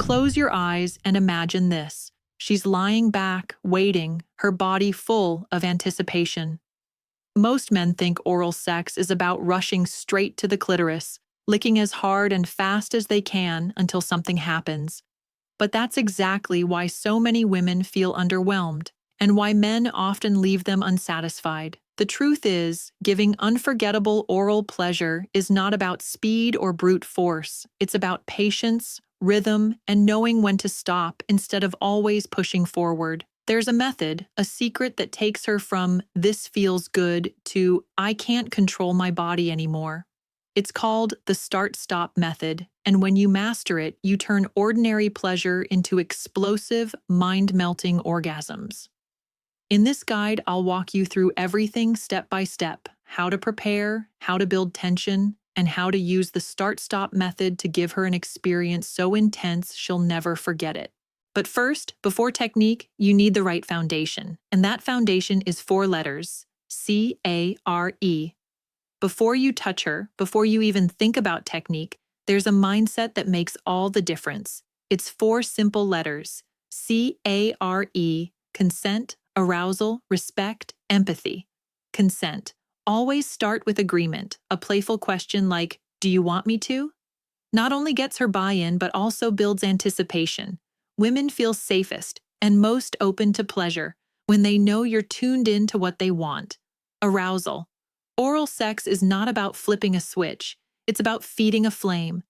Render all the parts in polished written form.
Close your eyes and imagine this. She's lying back, waiting, her body full of anticipation. Most men think oral sex is about rushing straight to the clitoris, licking as hard and fast as they can until something happens. But that's exactly why so many women feel underwhelmed, and why men often leave them unsatisfied. The truth is, giving unforgettable oral pleasure is not about speed or brute force. It's about patience, rhythm, and knowing when to stop instead of always pushing forward. There's a method, a secret that takes her from "this feels good" to "I can't control my body anymore." It's called the start-stop method, and when you master it, you turn ordinary pleasure into explosive, mind-melting orgasms. In this guide, I'll walk you through everything step by step: how to prepare, how to build tension, and how to use the start-stop method to give her an experience so intense she'll never forget it. But first, before technique, you need the right foundation, and that foundation is 4 letters: C-A-R-E. Before you touch her, before you even think about technique, there's a mindset that makes all the difference. It's 4 simple letters: C-A-R-E, consent, arousal, respect, empathy. Consent. Always start with agreement. A playful question like, "Do you want me to?" not only gets her buy-in but also builds anticipation. Women feel safest and most open to pleasure when they know you're tuned in to what they want. Arousal. Oral sex is not about flipping a switch, it's about feeding a flame.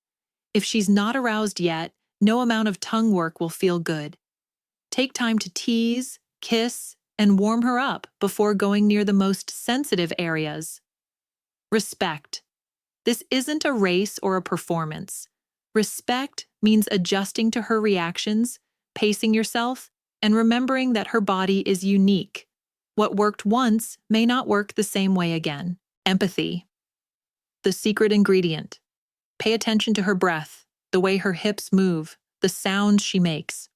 If she's not aroused yet, no amount of tongue work will feel good. Take time to tease, kiss, and warm her up before going near the most sensitive areas. Respect. This isn't a race or a performance. Respect means adjusting to her reactions, pacing yourself, and remembering that her body is unique. What worked once may not work the same way again. Empathy. The secret ingredient. Pay attention to her breath, the way her hips move, the sounds she makes.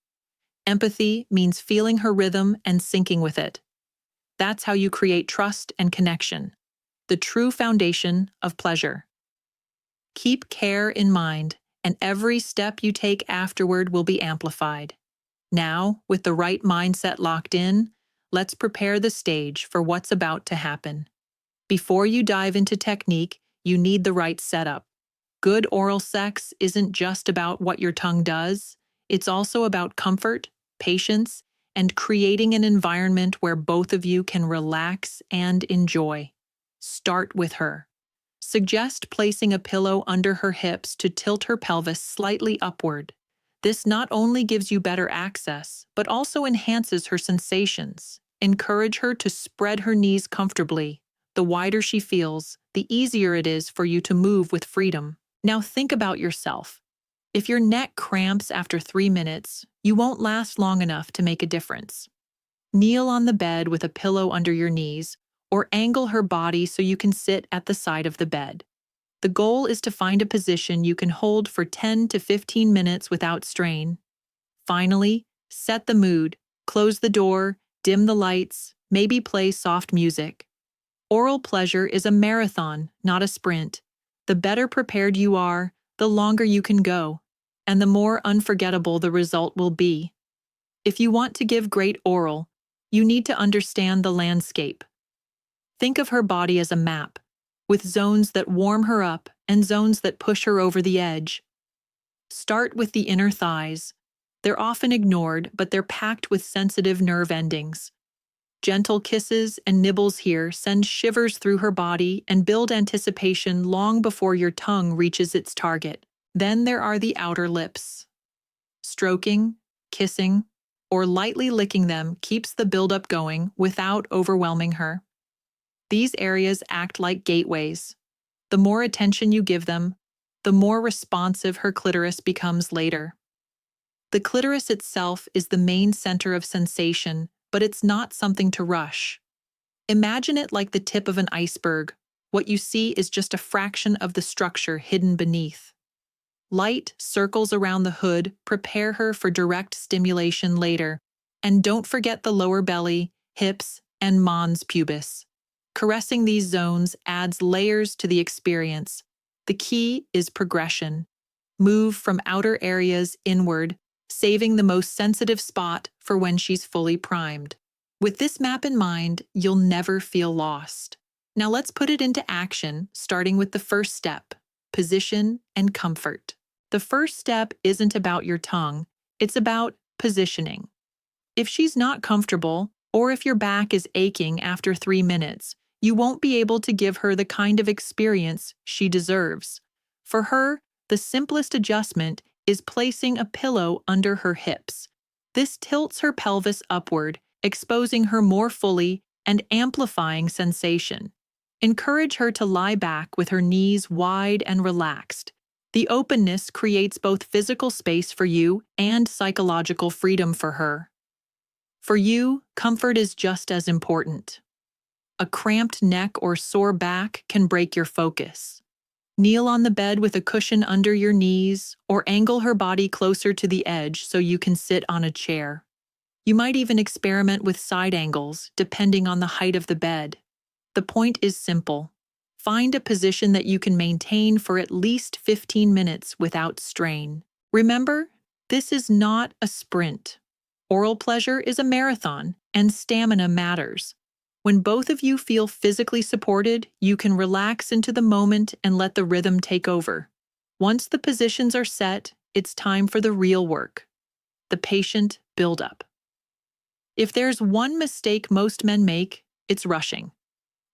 Empathy means feeling her rhythm and syncing with it. That's how you create trust and connection, the true foundation of pleasure. Keep care in mind, and every step you take afterward will be amplified. Now, with the right mindset locked in, let's prepare the stage for what's about to happen. Before you dive into technique, you need the right setup. Good oral sex isn't just about what your tongue does, it's also about comfort, patience, and creating an environment where both of you can relax and enjoy. Start with her. Suggest placing a pillow under her hips to tilt her pelvis slightly upward. This not only gives you better access, but also enhances her sensations. Encourage her to spread her knees comfortably. The wider she feels, the easier it is for you to move with freedom. Now think about yourself. If your neck cramps after 3 minutes, you won't last long enough to make a difference. Kneel on the bed with a pillow under your knees, or angle her body so you can sit at the side of the bed. The goal is to find a position you can hold for 10 to 15 minutes without strain. Finally, set the mood. Close the door, dim the lights, maybe play soft music. Oral pleasure is a marathon, not a sprint. The better prepared you are, the longer you can go, and the more unforgettable the result will be. If you want to give great oral, you need to understand the landscape. Think of her body as a map, with zones that warm her up and zones that push her over the edge. Start with the inner thighs. They're often ignored, but they're packed with sensitive nerve endings. Gentle kisses and nibbles here send shivers through her body and build anticipation long before your tongue reaches its target. Then there are the outer lips. Stroking, kissing, or lightly licking them keeps the buildup going without overwhelming her. These areas act like gateways. The more attention you give them, the more responsive her clitoris becomes later. The clitoris itself is the main center of sensation, but it's not something to rush. Imagine it like the tip of an iceberg. What you see is just a fraction of the structure hidden beneath. Light circles around the hood prepare her for direct stimulation later. And don't forget the lower belly, hips, and mons pubis. Caressing these zones adds layers to the experience. The key is progression. Move from outer areas inward, saving the most sensitive spot for when she's fully primed. With this map in mind, you'll never feel lost. Now let's put it into action, starting with the first step: position and comfort. The first step isn't about your tongue, it's about positioning. If she's not comfortable, or if your back is aching after 3 minutes, you won't be able to give her the kind of experience she deserves. For her, the simplest adjustment is placing a pillow under her hips. This tilts her pelvis upward, exposing her more fully and amplifying sensation. Encourage her to lie back with her knees wide and relaxed. The openness creates both physical space for you and psychological freedom for her. For you, comfort is just as important. A cramped neck or sore back can break your focus. Kneel on the bed with a cushion under your knees, or angle her body closer to the edge so you can sit on a chair. You might even experiment with side angles, depending on the height of the bed. The point is simple. Find a position that you can maintain for at least 15 minutes without strain. Remember, this is not a sprint. Oral pleasure is a marathon, and stamina matters. When both of you feel physically supported, you can relax into the moment and let the rhythm take over. Once the positions are set, it's time for the real work: the patient buildup. If there's one mistake most men make, it's rushing.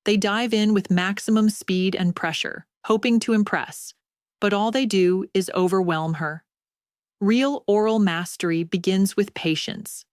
They dive in with maximum speed and pressure, hoping to impress, but all they do is overwhelm her. Real oral mastery begins with patience.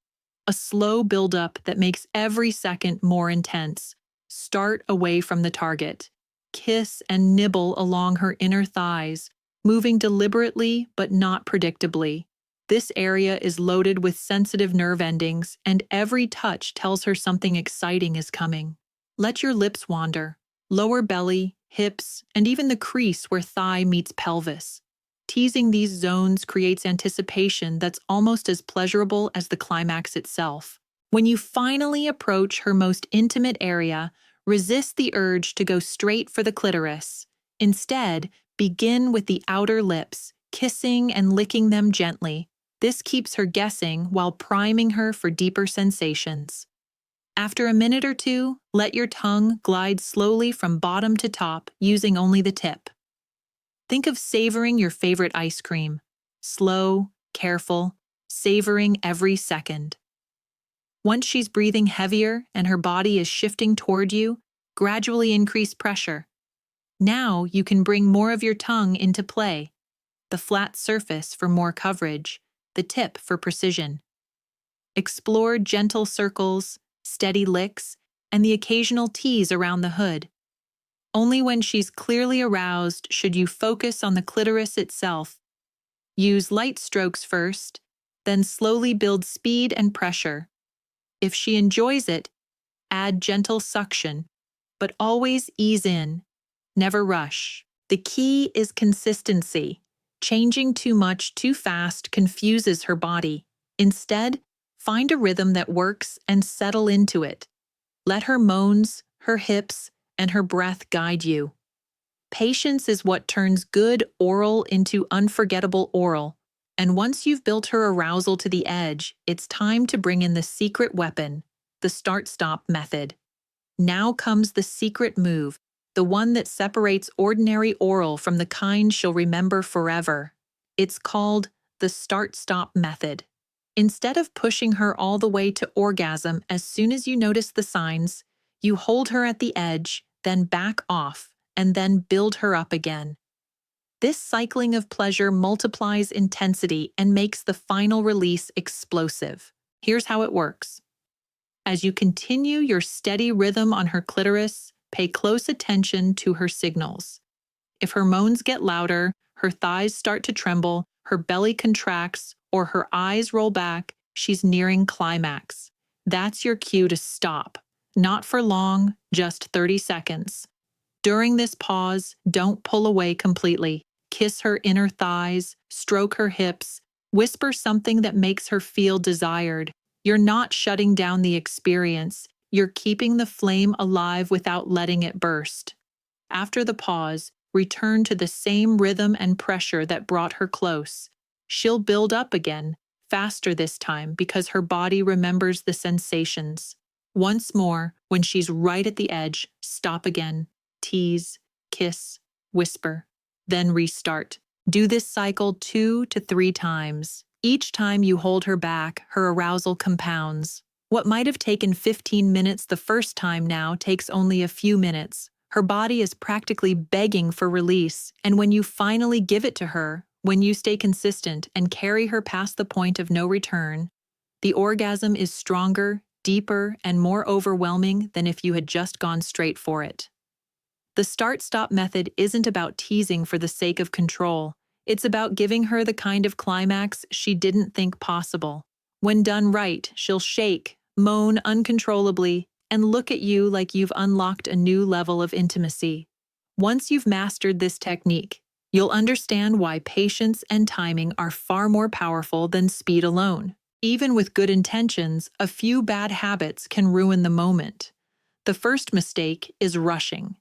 A slow buildup that makes every second more intense. Start away from the target. Kiss and nibble along her inner thighs, moving deliberately but not predictably. This area is loaded with sensitive nerve endings, and every touch tells her something exciting is coming. Let your lips wander. Lower belly, hips, and even the crease where thigh meets pelvis. Teasing these zones creates anticipation that's almost as pleasurable as the climax itself. When you finally approach her most intimate area, resist the urge to go straight for the clitoris. Instead, begin with the outer lips, kissing and licking them gently. This keeps her guessing while priming her for deeper sensations. After a minute or two, let your tongue glide slowly from bottom to top using only the tip. Think of savoring your favorite ice cream. Slow, careful, savoring every second. Once she's breathing heavier and her body is shifting toward you, gradually increase pressure. Now you can bring more of your tongue into play. The flat surface for more coverage, the tip for precision. Explore gentle circles, steady licks, and the occasional tease around the hood. Only when she's clearly aroused should you focus on the clitoris itself. Use light strokes first, then slowly build speed and pressure. If she enjoys it, add gentle suction, but always ease in. Never rush. The key is consistency. Changing too much too fast confuses her body. Instead, find a rhythm that works and settle into it. Let her moans, her hips, and her breath guide you. Patience is what turns good oral into unforgettable oral. And once you've built her arousal to the edge, it's time to bring in the secret weapon, the start-stop method. Now comes the secret move, the one that separates ordinary oral from the kind she'll remember forever. It's called the start-stop method. Instead of pushing her all the way to orgasm as soon as you notice the signs, you hold her at the edge, then back off, and then build her up again. This cycling of pleasure multiplies intensity and makes the final release explosive. Here's how it works. As you continue your steady rhythm on her clitoris, pay close attention to her signals. If her moans get louder, her thighs start to tremble, her belly contracts, or her eyes roll back, she's nearing climax. That's your cue to stop. Not for long, just 30 seconds. During this pause, don't pull away completely. Kiss her inner thighs, stroke her hips, whisper something that makes her feel desired. You're not shutting down the experience. You're keeping the flame alive without letting it burst. After the pause, return to the same rhythm and pressure that brought her close. She'll build up again, faster this time because her body remembers the sensations. Once more, when she's right at the edge, stop again. Tease, kiss, whisper, then restart. Do this cycle 2 to 3 times. Each time you hold her back, her arousal compounds. What might have taken 15 minutes the first time now takes only a few minutes. Her body is practically begging for release, and when you finally give it to her, when you stay consistent and carry her past the point of no return, the orgasm is stronger, deeper, and more overwhelming than if you had just gone straight for it. The start-stop method isn't about teasing for the sake of control. It's about giving her the kind of climax she didn't think possible. When done right, she'll shake, moan uncontrollably, and look at you like you've unlocked a new level of intimacy. Once you've mastered this technique, you'll understand why patience and timing are far more powerful than speed alone. Even with good intentions, a few bad habits can ruin the moment. The first mistake is rushing.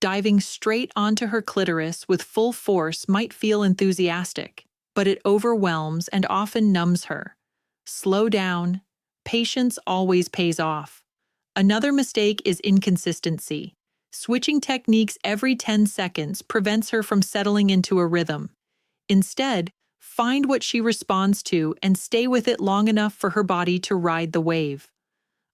Diving straight onto her clitoris with full force might feel enthusiastic, but it overwhelms and often numbs her. Slow down. Patience always pays off. Another mistake is inconsistency. Switching techniques every 10 seconds prevents her from settling into a rhythm. Instead, find what she responds to and stay with it long enough for her body to ride the wave.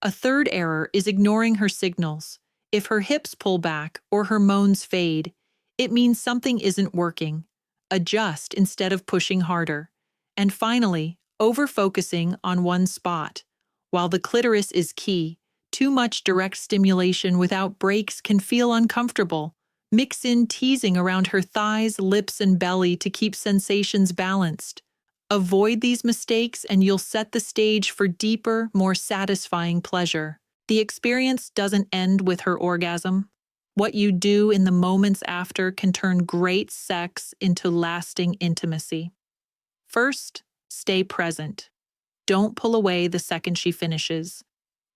A third error is ignoring her signals. If her hips pull back or her moans fade, it means something isn't working. Adjust instead of pushing harder. And finally, over-focusing on one spot. While the clitoris is key, too much direct stimulation without breaks can feel uncomfortable. Mix in teasing around her thighs, lips, and belly to keep sensations balanced. Avoid these mistakes and you'll set the stage for deeper, more satisfying pleasure. The experience doesn't end with her orgasm. What you do in the moments after can turn great sex into lasting intimacy. First, stay present. Don't pull away the second she finishes.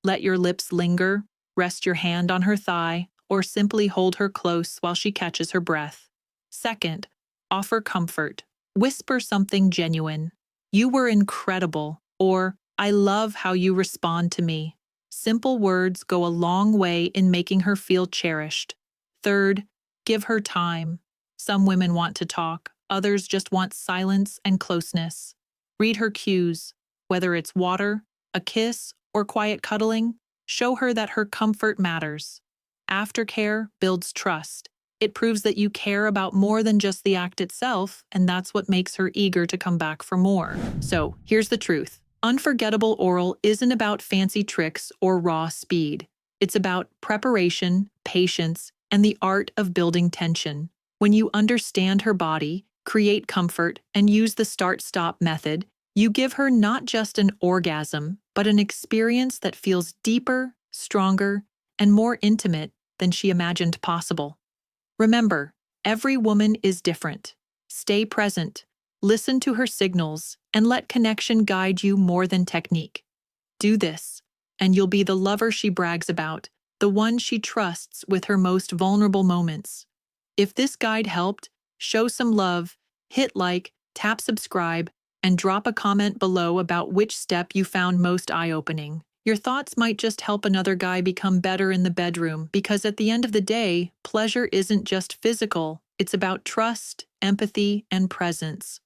Let your lips linger, rest your hand on her thigh, or simply hold her close while she catches her breath. Second, offer comfort. Whisper something genuine. "You were incredible," or "I love how you respond to me." Simple words go a long way in making her feel cherished. Third, give her time. Some women want to talk, others just want silence and closeness. Read her cues, whether it's water, a kiss, or quiet cuddling. Show her that her comfort matters. Aftercare builds trust. It proves that you care about more than just the act itself, and that's what makes her eager to come back for more. So, here's the truth. Unforgettable oral isn't about fancy tricks or raw speed. It's about preparation, patience, and the art of building tension. When you understand her body, create comfort, and use the start-stop method, you give her not just an orgasm, but an experience that feels deeper, stronger, and more intimate than she imagined possible. Remember, every woman is different. Stay present, listen to her signals, and let connection guide you more than technique. Do this, and you'll be the lover she brags about, the one she trusts with her most vulnerable moments. If this guide helped, show some love, hit like, tap subscribe, and drop a comment below about which step you found most eye-opening. Your thoughts might just help another guy become better in the bedroom, because at the end of the day, pleasure isn't just physical, it's about trust, empathy, and presence.